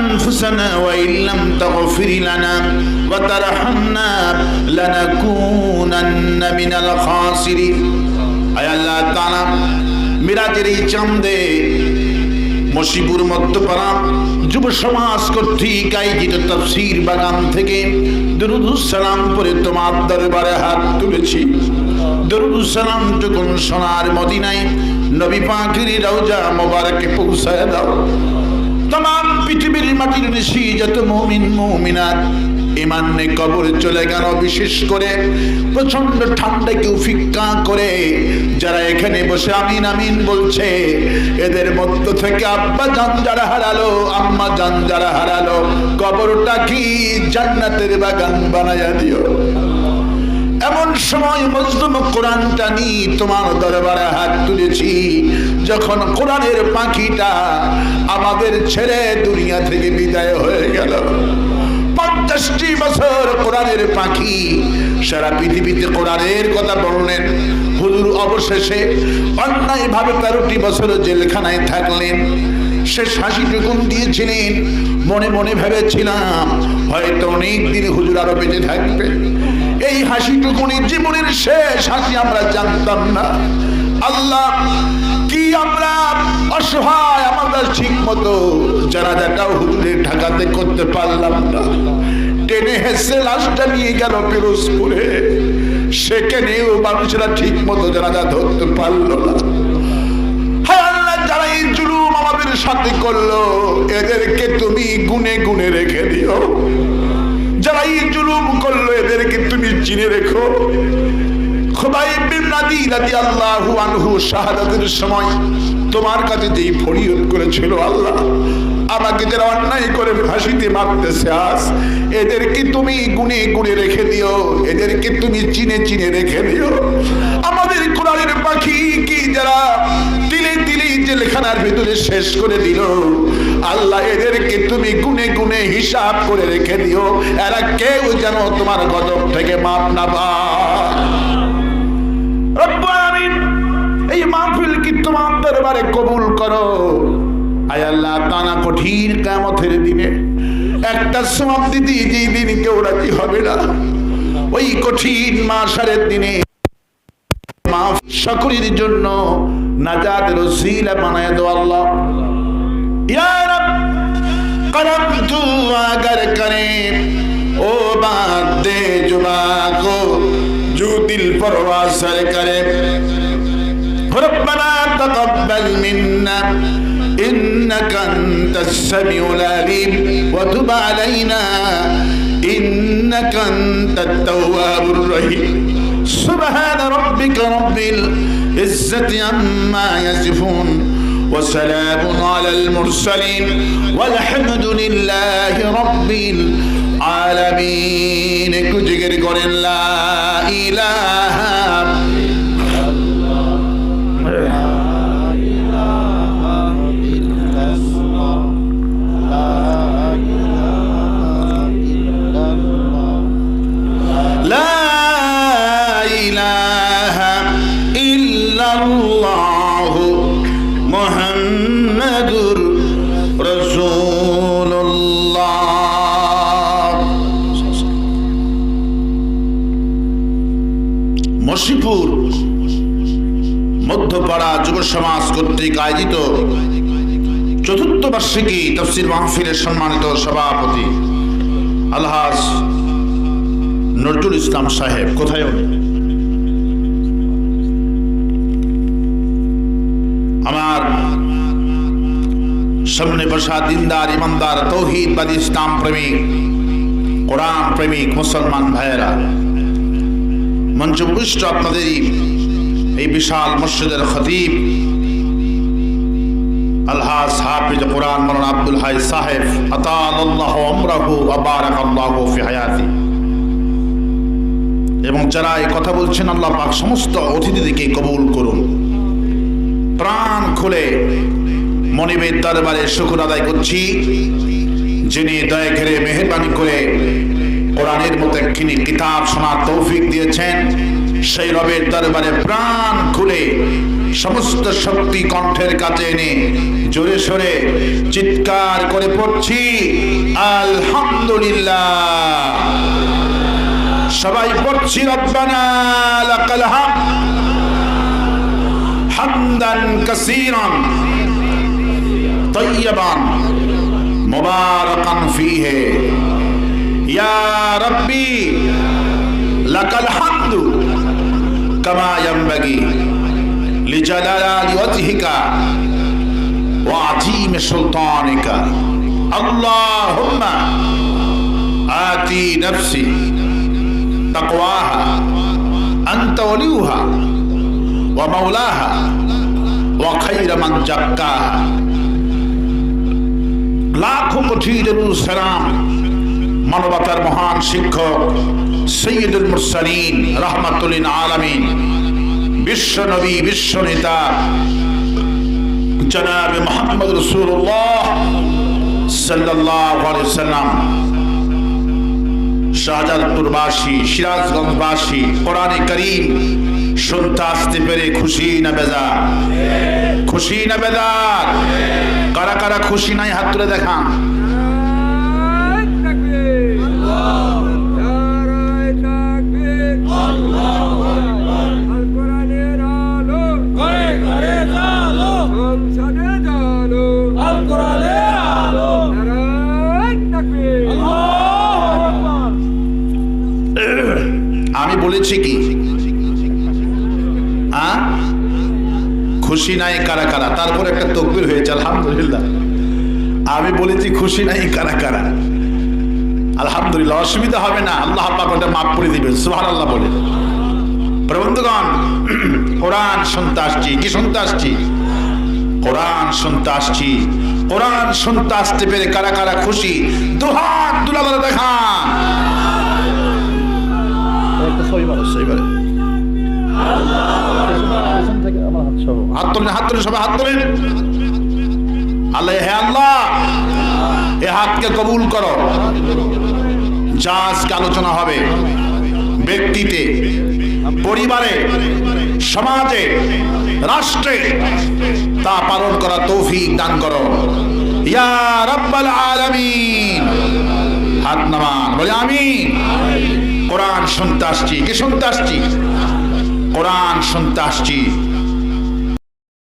أنفسنا وإن لم تغفر لنا وترحمنا لنكونن من الخاسرين আয় আল্লাহ তাআলা মিরাজের এই চাঁদে মশিপুর মধ্যপাড়া যুব সমাজ কর্তৃক আয়োজিত তাফসীর বাগান থেকে দরুদ সালাম পড়ে তোমার দরবারে হাত তুলেছি। দরুদ সালাম টুকুন সোনার মদিনায় নবী পাকের রওজা মোবারকে পৌঁছায় দাও। तमाम পৃথিবীর মাটির নিশি যত মুমিন মুমিনাত ঈমান নিয়ে কবরে চলে গেল, বিশেষ করে প্রচন্ড ঠান্ডায় কেউ ফিক্কা করে যারা এখানে বসে আমিন আমিন বলছে, এদের মধ্য থেকে আব্বা জান যারা হারালো, আম্মা জান যারা হারালো, কবরটা কি জান্নাতের বাগান বানায়া দিও। এমন সময় মজলুম কোরআনটা নিয়ে তোমার দরবারে হাত তুলেছি, যখন কোরআনের পাখিটা আমাদের ছেড়ে দুনিয়া থেকে বিদায় হয়ে গেল। 50টি বছর কোরআনের পাখি সারা পৃথিবীতে কোরআনের কথা বললেন, হুজুর অবশেষে অন্যায় ভাবে 13টি বছর জেলখানায় থাকলেন। শেষ হাসিটুকুন দিয়েছিলেন, মনে মনে ভেবেছিলাম হয়তো অনেক দিন হুজুর আরো বেঁচে থাকবে। এই হাসিটুকুনি জীবনের শেষ হাসি আমরা জানতাম না। আল্লাহ কি আমরা অসহায়, আমরা ঠিক মতো জানাজাটাও হুজুরের ঢাকাতে করতে পারলাম না। টেনে হেসে লাশটা নিয়ে গেল পিরোজপুরে, সেখানেও মানুষেরা ঠিক মতো জানাজা ধরতে পারলো না। হায় আল্লাহ, যারা এই জুলুম আমাদের সাথে করলো এদেরকে তুমি গুনে গুনে রেখে দিও। যারা এই জুলুম করলো এদেরকে তুমি চিনে রেখো। খুবাইব বিন নাদি রাদিয়াল্লাহু আনহু শাহাদাতের সময় তোমার কাছে যেই ফরিয়াদ করেছিল, আল্লাহ আমাকে যারা অন্যায় করে ফাঁসিতে মারতেছে আজ, এদেরকে তুমি গুনে গুনে রেখে দিও, এদেরকে তুমি চিনে চিনে রেখে দিও। আমাদের কোরআনের পাখি কি যারা তিলে তিলে জেলখানার ভিতরে শেষ করে দিল, আল্লাহ এদেরকে তুমি গুনে গুনে হিসাব করে রেখে দিও, এরা কেউ যেন তোমার গজব থেকে মাপ না পায়। রব্বুল আমিন, এই মাহফিল কি তোমার দরবারে কবুল করো। আয় আল্লাহ, টানা কঠিন কিয়ামতের দিনে একটা সওয়াব দিতে যেই দিন কেউ রাজি হবে না, ওই কঠিন মাশারের দিনে মাফ সকলের জন্য নাজাতের ওসিলা বানায় দাও আল্লাহ। ইয়া রব করম তু আগার করে ও বাত দে জুবা কো जो दिल पर वासर करे। रब्बना तक़ब्बल मिन्ना इन्नका अंतस समीउल अलीम व तुब अलैना इन्नका अंतत तव्वाबुर रहीम। सुब्हान रब्बिका रब्बिल इज्जति अम्मा यसिफून व सलामुन अलल मुरसलीन वल्हम्दुलिल्लाहि रब्बिल आलमीन। একটু জিকির করেন লা ইলাহা ইল্লাল্লাহু মুহাম্মাদুর রাসূলুল্লাহ। মশিপুর মধ্যপাড়া যুব সমাজ কর্তৃক আয়োজিত ৪র্থ বার্ষিকী তাফসীর মাহফিলের সম্মানিত সভাপতি আলহাজ নজরুল ইসলাম সাহেব, কোথায় আমার সামনে বসা দিনদার ইমানদার তৌহিদবাদী ইসলাম প্রেমিক কোরআন প্রেমিক মুসলমান ভাইয়েরা, মঞ্চপুষ্ট আপনাদের এই বিশাল মসজিদের খতিব আলহাজ হাফিজ কোরআন মাওলানা আব্দুল হাই সাহেব আতালাল্লাহু আমরাহু ওয়া বারাকাল্লাহু ফি হায়াতি, এবং যারা এই কথা বলছেন আল্লাহ পাক সমস্ত অতিথিদেরকে কবুল করুন। প্রাণ খুলে মনিবের দরবারে শুকর আদায় করছি, যিনি দয়া করে মেহেরবানি করে কোরআনের মতো একখানি কিতাব শোনার তৌফিক দিয়েছেন। সেই রবের দরবারে প্রাণ খুলে সমস্ত শক্তি কণ্ঠের কাছে এনে জোরে সোরে চিৎকার করে পড়ছি আলহামদুলিল্লাহ। সবাই পড়ছি রব্বানা লাকাল হামদ হামদান কাসীরান তাইয়্যিবান মুবারাকান ফীহি ইয়া রাব্বি লাকাল হামদু কামা ইয়ানবাগি লিজালালি ওয়াজহিকা ওয়া আযীমি সুলতানিকা। আল্লাহুম্মা আতি নাফসি তাকওয়াহা আনতা ওয়ালিয়ুহা ওয়া মাওলাহা ওয়া খায়রা মান যাক্কাহা। লাখো কোটি দরুদ সালাম মানবতার মহান শিক্ষক সৈয়দুল মুরসালিন রাহমাতুল লিল আলামিন বিশ্ব নবী বিশ্ব নেতা জনাব মুহাম্মদ রাসূলুল্লাহ সাল্লাল্লাহু আলাইহি ওয়াসাল্লাম শাহজাদপুরবাসী সিরাজগঞ্জবাসী কোরআনে কারীম শুনতে আসতে পেরে খুশি না বেজার? খুশি না বেজার? কারা কারা খুশি নাই হাত তুলে দেখান। আমি বলেছি কি খুশি নাই কারা কারা? তারপর একটা তাকবীর হয়েছে আলহামদুলিল্লাহ। আমি বলেছি খুশি নাই কারা কারা? আলহামদুলিল্লাহ। অসুবিধা হবে না, আল্লাহ পাক ওটা মাফ করে দিবেন সুবহানাল্লাহ বলে। বন্ধুগণ, কোরআন শুনতে আসছি। কি শুনতে আসছি? কোরআন শুনতে আসছি। কোরআন শুনতে আসতে পেরে কারা কারা খুশি দুহাত তুলে ধরে দেখান। হাত তোলেন, হাত তোলেন, সবাই হাত তোলেন। আল্লাহ, হে আল্লাহ, এ হাতকে কবুল করো। যা আজকে আলোচনা হবে ব্যক্তিতে, পরিবারে, সমাজে, রাষ্ট্রে, তা পালন করা তৌফিক দান করো ইয়া রাব্বাল আলামিন। হাত নামান, বলে আমিন। কোরআন শুনতে আসছি। কি শুনতে আসছি? কোরআন শুনতে আসছি।